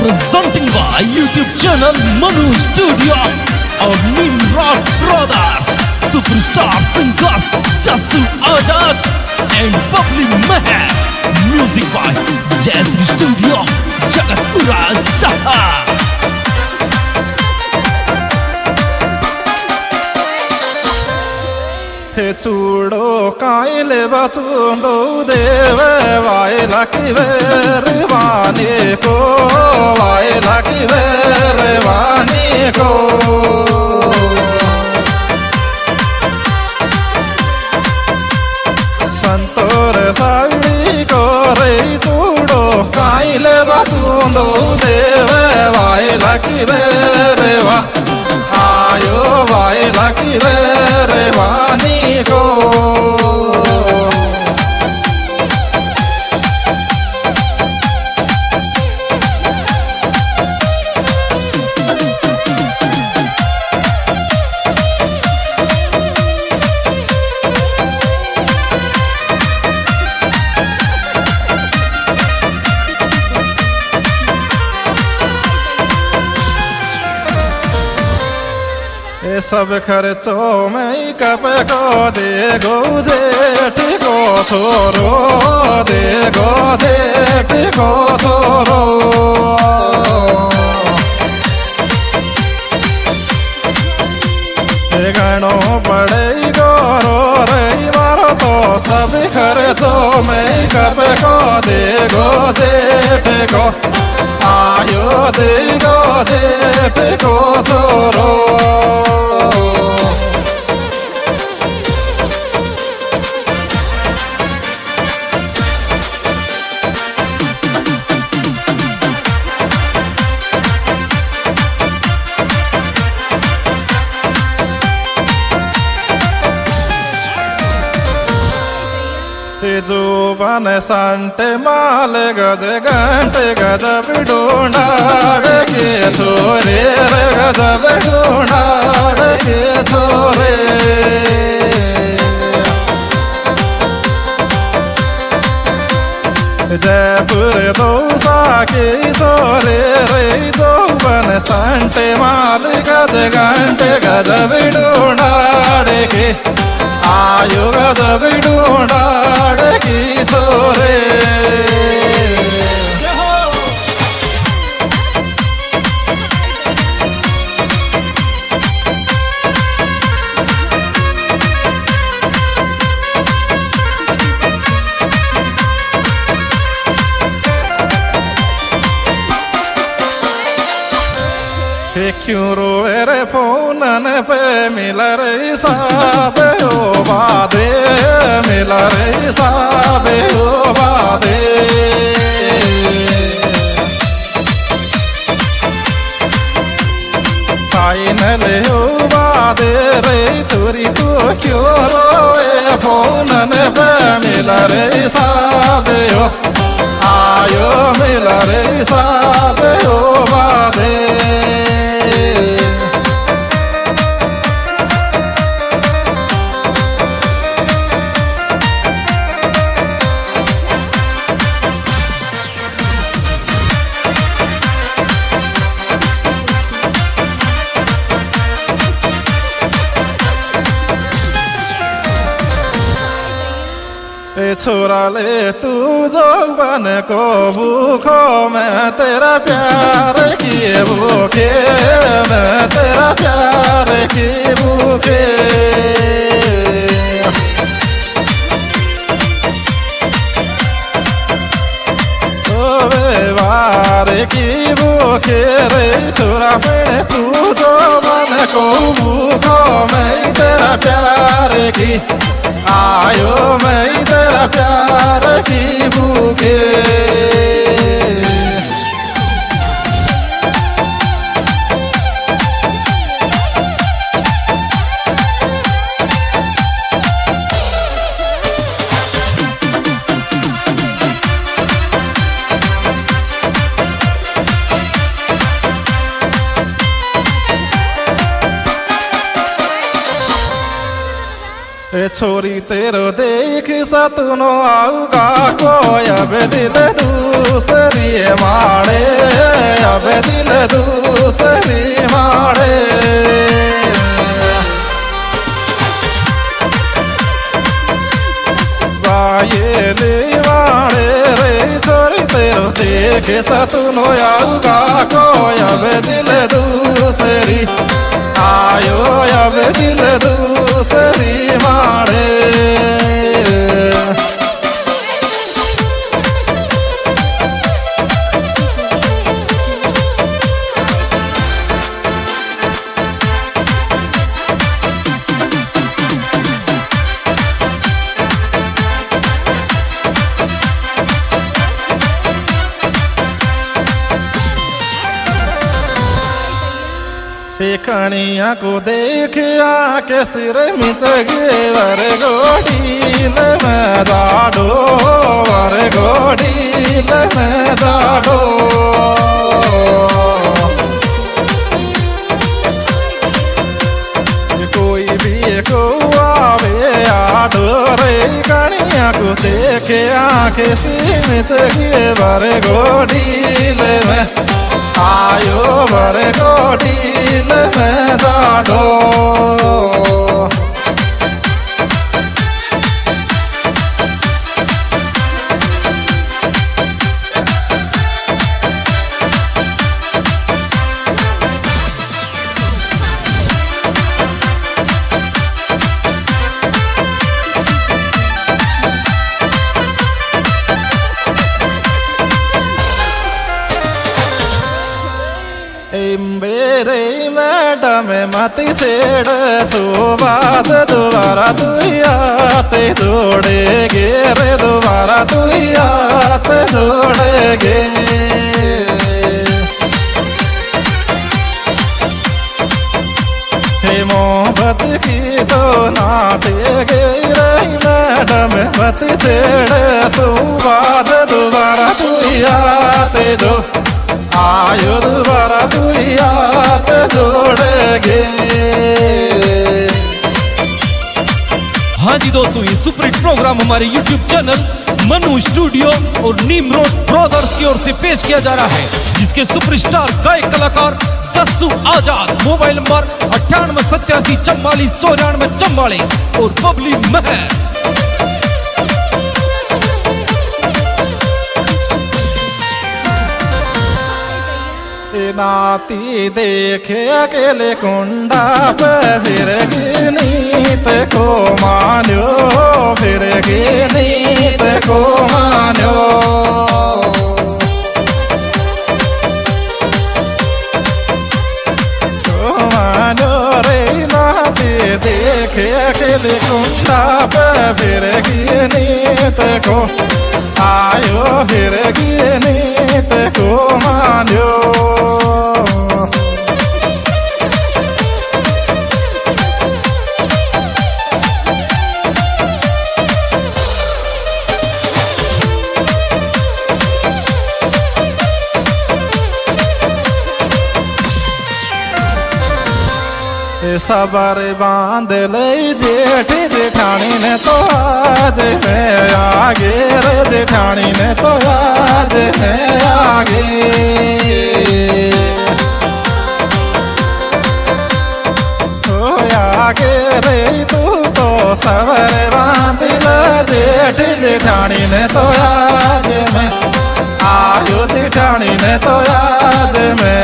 presenting by YouTube channel Manu Studio, our Nimrod brother, superstar singer Jassu Azad and Bubbly Meher. Music by Jasri Studio, Jagatpura Saha. हे चूड़ो कायले बचूंडो देवे वाय lucky वेरवानी को वाय lucky वेरवानी को संतोर साड़ी को रे चूड़ो कायले बचूंडो देवे वाय लकी वेरवा आयो वाय लकी वेरवानी को सब खर्चों में कप को दे गो जेठ को छोरो दे गो जेठ को छोरो गणों पड़े गोरो रे मारो तो सब खर्चों में कप को दे गो जेठ को आयो दे गो जेठ को छोरो जो बन संटे माल गद घंटे गद बिडूंडाड़ के छोरे रे गद बिडूंडाड़ के छोरे जयपुर दौसा के छोरे रे जो बन संटे माल गद घंटे गद बिडूंडाड़ के आयो गद बिडूंडाड़ की छोरे क्यों रोए रे फोनन पे मिल रे साबे ओ बादे मिल रे साबे ओ बादे फाइनल ओ बादे रे चोरी तू क्यों रोए फोनन पे मिल रे साबे ओ आयो मिल रे साबे ओ बादे छोरा ले तू जौवन को भूखो मैं तेरा प्यार किए भूखे मैं तेरा प्यार की भूखे ओ व्यवहार की भूखे रे छोरा मैं तू जौवन को भूखो मैं तेरा प्यार की आयो मैं तेरा प्यार की भूखे छोरी तेरो देख सतनो आऊगा कोई अब दिल दूसरी माड़े अब दिल दूसरी माड़े ये माड़े रे चोरी तेरो देखे सतुनो आऊगा को अब दिल दूसरी आयो अब दिल दूसरी माड़े कणिया को देख आके सिर मिचगे वर गोडील में दाडो वर गोडील में दाडो कोई भी को आवे आडो रे कणिया को देख आके सिर मिचगे वर गोडील में आयो वर गोडील में दाडो मेरे मैडम मती छेड़ सुबाद दोबारा तू आते जोड़ेगे रे दोबारा तू आते जोड़ेगे हे मोहब्बत की तो नाटेगे रे मैडम मती छेड़ सुबाद दोबारा तू आते जो आयो दोबारा तू याद जोड़ेगे। हाँ जी दोस्तों, ये सुपरहिट प्रोग्राम हमारे YouTube चैनल मनु स्टूडियो और निम्रोड ब्रदर्स की ओर से पेश किया जा रहा है, जिसके सुपरस्टार गायक कलाकार जस्सू आजाद, मोबाइल नंबर 9887449444 और बबली महर। नाती देखे अकेले कुंडा पे फिर नीत को मान्यो फिर नीत को मान्यो रे नाती देखे अकेले कुंडा पे फिर नीत को आयो फिर नीत को मान्यो सबर बांध ले जेठी जेठानी ने तो आज है आगे रे जेठानी ने तो आज है आगे तो आगे रे तू तो सबर बांध ले जेठी जेठानी ने तो आज में आयो जेठानी ने तो आज में